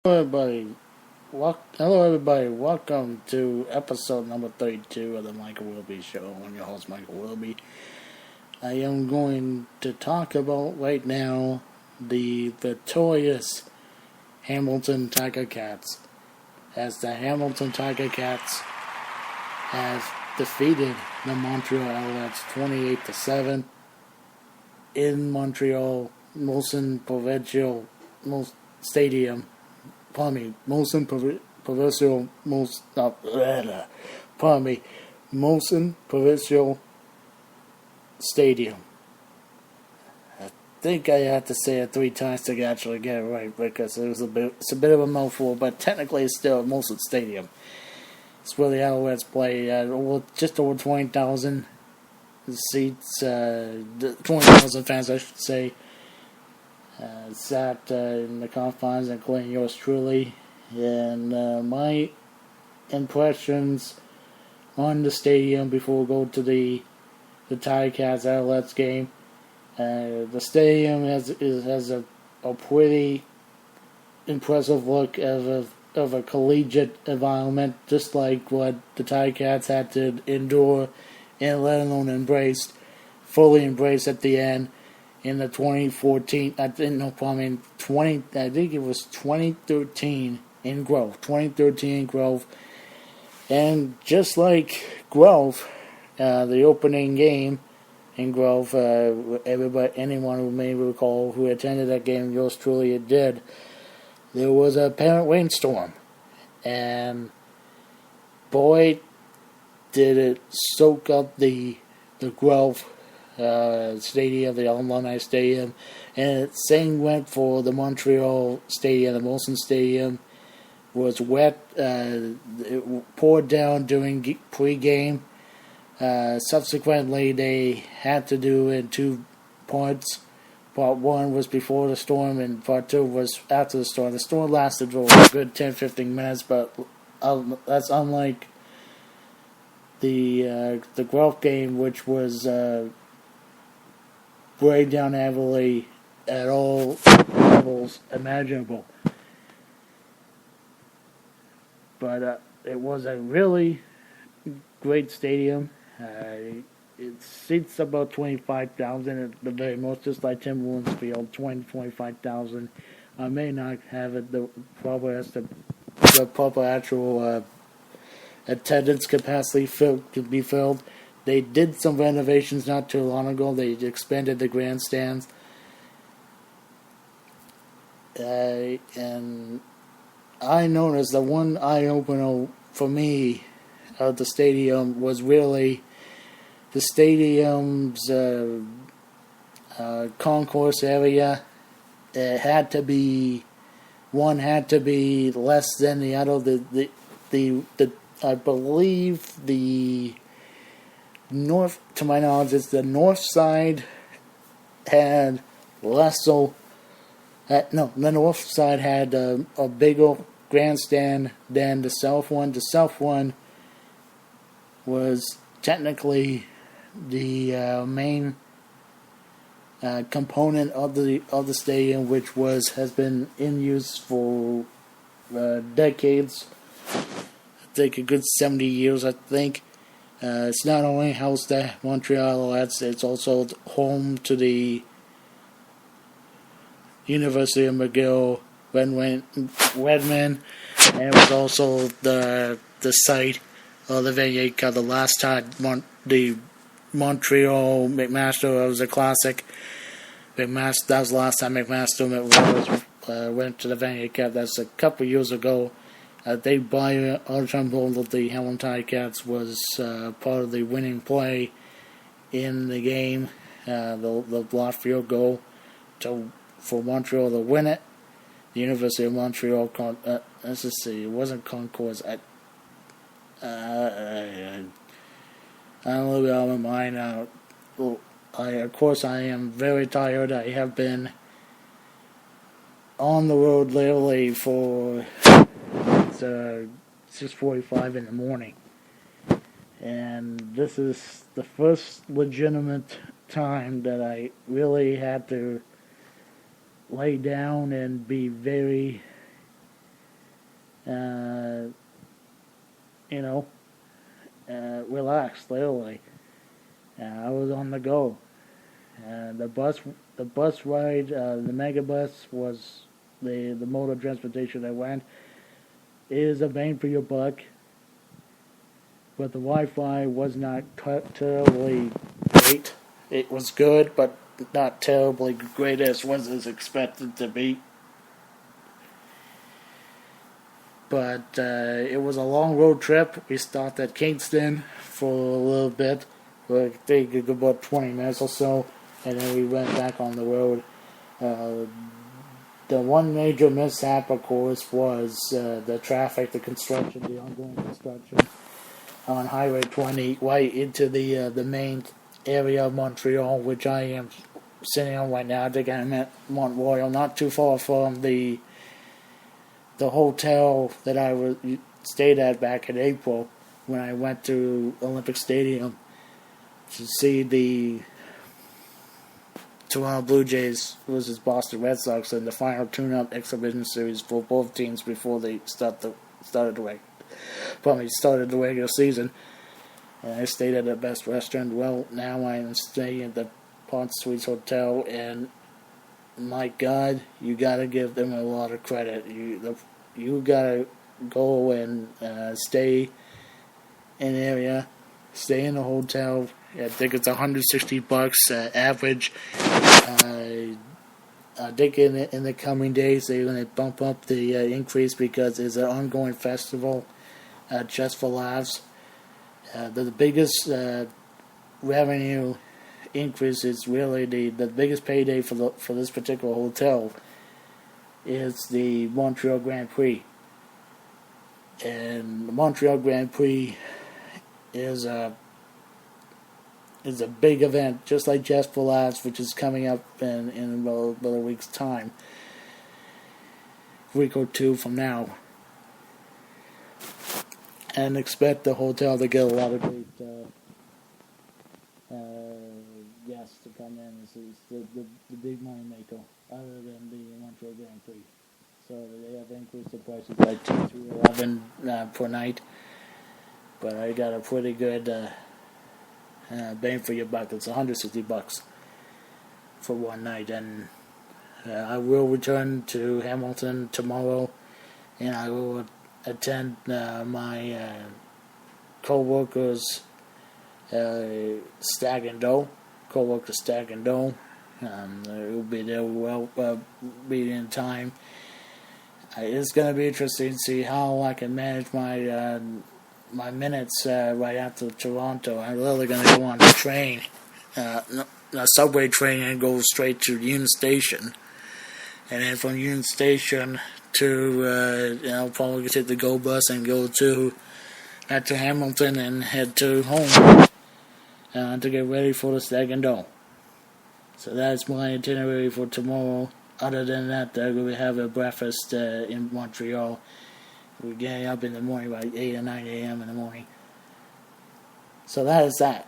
Hello, everybody. Welcome to episode number 32 of the Michael Wilby Show. I'm your host, Michael Wilby. I am going to talk about right now the victorious Hamilton Tiger Cats, as the Hamilton Tiger Cats have defeated the Montreal Alouettes 28-7 in Montreal, Molson Provincial Stadium. Molson Provincial Stadium. I think I had to say it 3 times to actually get it right because it's a bit of a mouthful, but technically it's still Molson Stadium. It's where the Alouettes play just over 20,000 seats, 20,000 fans, I should say. Sat in the confines, including yours truly, and my impressions on the stadium before we go to the Ticats Alouettes game. The stadium has a pretty impressive look of a collegiate environment, just like what the Ticats had to endure and let alone fully embrace at the end. In the 2014, I think it was 2013 in Grove. 2013 in Grove. And just like Grove, the opening game in Grove, anyone who may recall who attended that game, yours truly it did, there was a apparent rainstorm. And boy, did it soak up the Grove stadium, the Alumni Stadium, and same went for the Montreal Stadium. The Molson Stadium was wet. It poured down during pre-game. Subsequently, they had to do in 2 parts. Part 1 was before the storm, and part 2 was after the storm. The storm lasted for a good 10-15 minutes, but that's unlike the Guelph game, which was break down heavily at all levels imaginable. But it was a really great stadium. It seats about 25,000 at the very most, just like Timberwolves Field, 25,000. I may not have it the proper actual attendance capacity to be filled. They did some renovations not too long ago. They expanded the grandstands. And I noticed the one eye-opener for me of the stadium was really the stadium's concourse area. It had to be less than the other. I believe the north, to my knowledge, is the north side had the north side had a bigger grandstand than the south one. The south one was technically the main component of the stadium, which has been in use for decades. I think a good 70 years, I think. It's not only housed the Montreal Alouettes, it's also home to the University of McGill Redmen, and it was also the site of the Vineyard Cup. The last time the Montreal McMaster was a classic. That was the last time McMaster went to the Vineyard Cup. That's a couple years ago. They by all-time goal that the Hamilton Ticats was part of the winning play in the game, the blocked field goal for Montreal to win it. The University of Montreal, let's just see, it wasn't Concourse. I'm a little bit out of my mind now. Of course, I am very tired. I have been on the road lately for 6:45 in the morning, and this is the first legitimate time that I really had to lay down and be very uh, you know, relaxed, literally. I was on the go. The bus ride, the megabus was the mode of transportation I went. It is a bang for your buck, but the Wi-Fi was not terribly great. It was good, but not terribly great as was expected to be. But it was a long road trip. We stopped at Kingston for a little bit, for I think about 20 minutes or so, and then we went back on the road. The one major mishap, of course, was the traffic, the construction, the ongoing construction on Highway 20, right into the main area of Montreal, which I am sitting on right now. I think I'm at Montreal, not too far from the hotel that I stayed at back in April when I went to Olympic Stadium to see the Toronto Blue Jays versus Boston Red Sox in the final tune-up exhibition series for both teams before they started the regular season. And I stayed at the best restaurant. Well, now I am staying at the Pont Suites Hotel, and my God, you gotta give them a lot of credit. You gotta go and stay in the area, stay in the hotel. I think it's $160 average. I think in the coming days they're going to bump up the increase because it's an ongoing festival just for laughs. The biggest revenue increase is really the biggest payday for this particular hotel is the Montreal Grand Prix. And the Montreal Grand Prix is a big event, just like Just for Laughs, which is coming up in about a week's time, a week or two from now. And expect the hotel to get a lot of great guests to come in. It's the big money maker, other than the Montreal Grand Prix. So they have increased the prices by 2 to 11 per night. But I got a pretty good bang for your buck. It's $160 for one night, and I will return to Hamilton tomorrow, and I will attend my co-workers Stag and Dough. Stag and Dough. It will be there. Well, be in time. It's going to be interesting to see how I can manage my minutes right after Toronto. I'm literally going to go on the train, a subway train, and go straight to Union Station, and then from Union Station to probably take the GO bus and go back to Hamilton and head to home to get ready for the Stag and Dough. So that's my itinerary for tomorrow. Other than that, we have a breakfast in Montreal. We're getting up in the morning by 8 or 9 a.m. in the morning. So that is that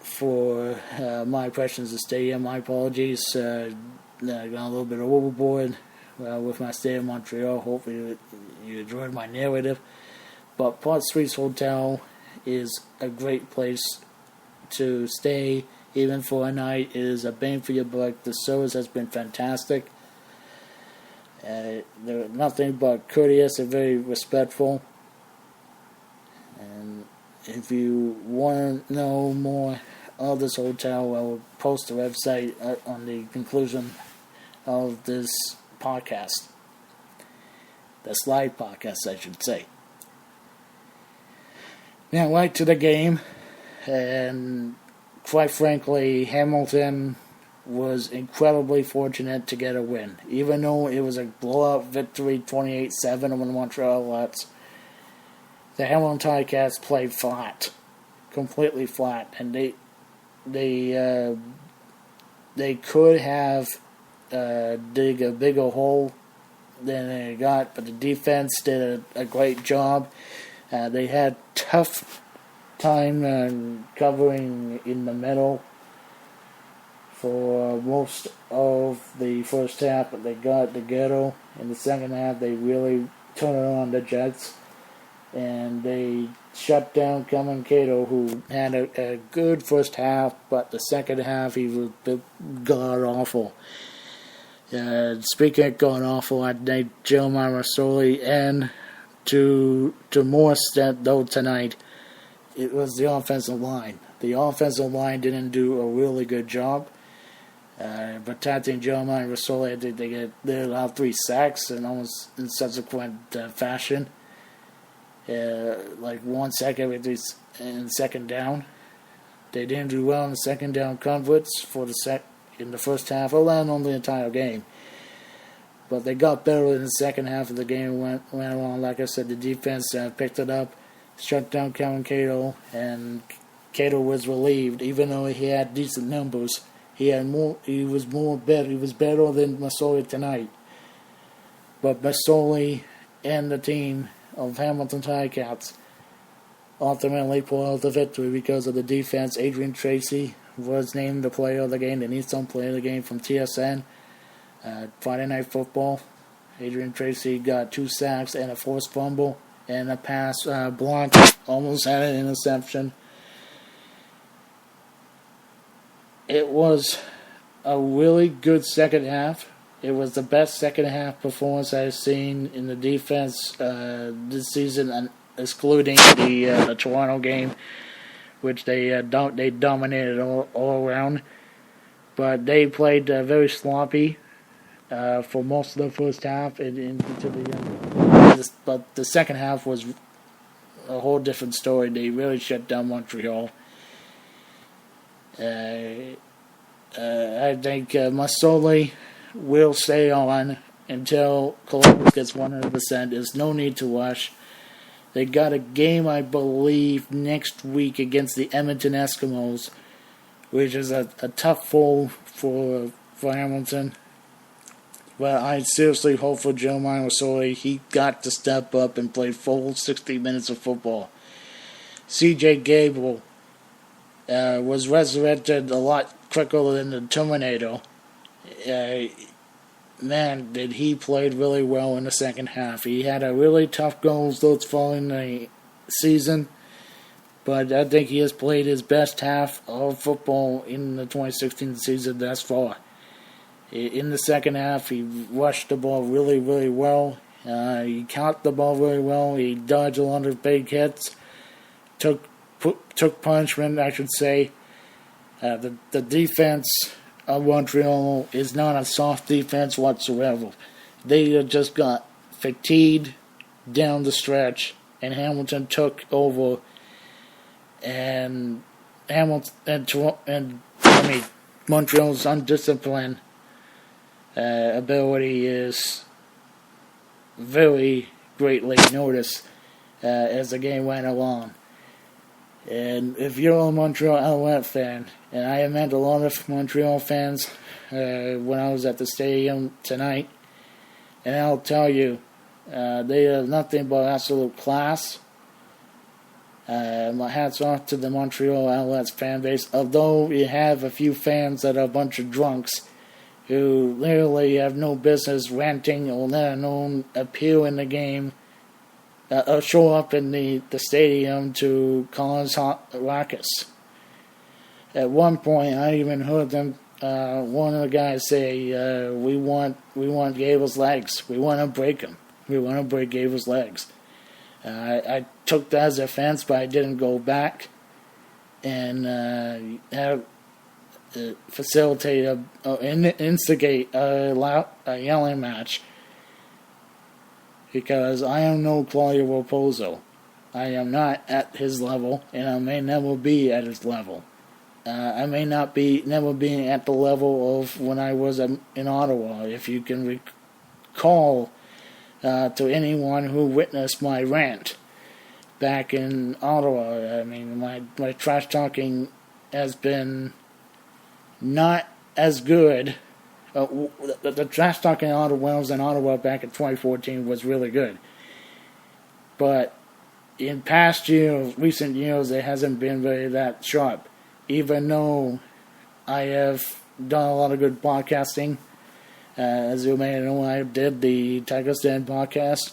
for my impressions of the stadium. My apologies. I got a little bit overboard with my stay in Montreal. Hopefully you enjoyed my narrative. But Port Streets Hotel is a great place to stay, even for a night. It is a bang for your buck. The service has been fantastic. They're nothing but courteous and very respectful. And if you want to know more of this hotel, I will post the website on the conclusion of this podcast. This live podcast, I should say. Now, right to the game. And quite frankly, Hamilton was incredibly fortunate to get a win. Even though it was a blowout victory, 28-7 over the Montreal Alouettes, the Hamilton Ticats played flat, completely flat, and they could have dig a bigger hole than they got, but the defense did a great job. They had tough time covering in the middle for most of the first half, but they got together. In the second half, they really turn it on the Jets, and they shut down Cameron Cato, who had a good first half, but the second half he was god awful. Speaking of god awful, I think Jeremiah Masoli, and to more extent though tonight, it was the offensive line. The offensive line didn't do a really good job. Protecting Jeremiah Masoli, I think they allowed 3 sacks and almost in subsequent fashion. Like 1 sack every 3 in second down. They didn't do well in the second down converts in the first half, or on the entire game. But they got better in the second half of the game. Went on. Like I said, the defense picked it up, shut down Cameron Cato, and Cato was relieved, even though he had decent numbers. He was better. He was better than Masoli tonight. But Masoli and the team of Hamilton Ticats ultimately pulled out the victory because of the defense. Adrian Tracy was named the player of the game, the Nissan player of the game from TSN. Friday Night Football. Adrian Tracy got 2 sacks and a forced fumble and a pass blocked. Almost had an interception. It was a really good second half. It was the best second half performance I've seen in the defense this season, and excluding the Toronto game, which they dominated all around. But they played very sloppy for most of the first half and into the end. But the second half was a whole different story. They really shut down Montreal. I think Masoli will stay on until Columbus gets 100%. There's no need to rush. They got a game, I believe, next week against the Edmonton Eskimos, which is a tough foe for Hamilton. But I seriously hope for Jeremiah Masoli. He got to step up and play full 60 minutes of football. C.J. Gable was resurrected a lot quicker than the Terminator. Man, did he played really well in the second half. He had a really tough goals those following the season, but I think he has played his best half of football in the 2016 season thus far. In the second half, he rushed the ball really, really well. He caught the ball very well. He dodged a lot of big hits. Took punishment, I should say. The defense of Montreal is not a soft defense whatsoever. They just got fatigued down the stretch, and Hamilton took over. And Montreal's undisciplined ability is very greatly noticed as the game went along. And if you're a Montreal Alouette fan, and I have met a lot of Montreal fans when I was at the stadium tonight, and I'll tell you, they have nothing but absolute class. My hats off to the Montreal Alouettes fan base, although you have a few fans that are a bunch of drunks who literally have no business ranting or let alone appear in the game, or show up in the stadium to cause ruckus. At one point, I even heard them, one of the guys say, "We want Gable's legs. We want to break him. We want to break Gable's legs." I took that as offense, but I didn't go back and facilitate instigate a yelling match, because I am no Claudio Raposo. I am not at his level, and I may never be at his level. I may never be at the level of when I was in Ottawa. If you can recall, to anyone who witnessed my rant back in Ottawa, I mean, my trash talking has been not as good. The trash talking in Ottawa, when I was in Ottawa back in 2014, was really good. But in recent years, it hasn't been very that sharp. Even though I have done a lot of good podcasting. As you may know, I did the Ticats Den podcast.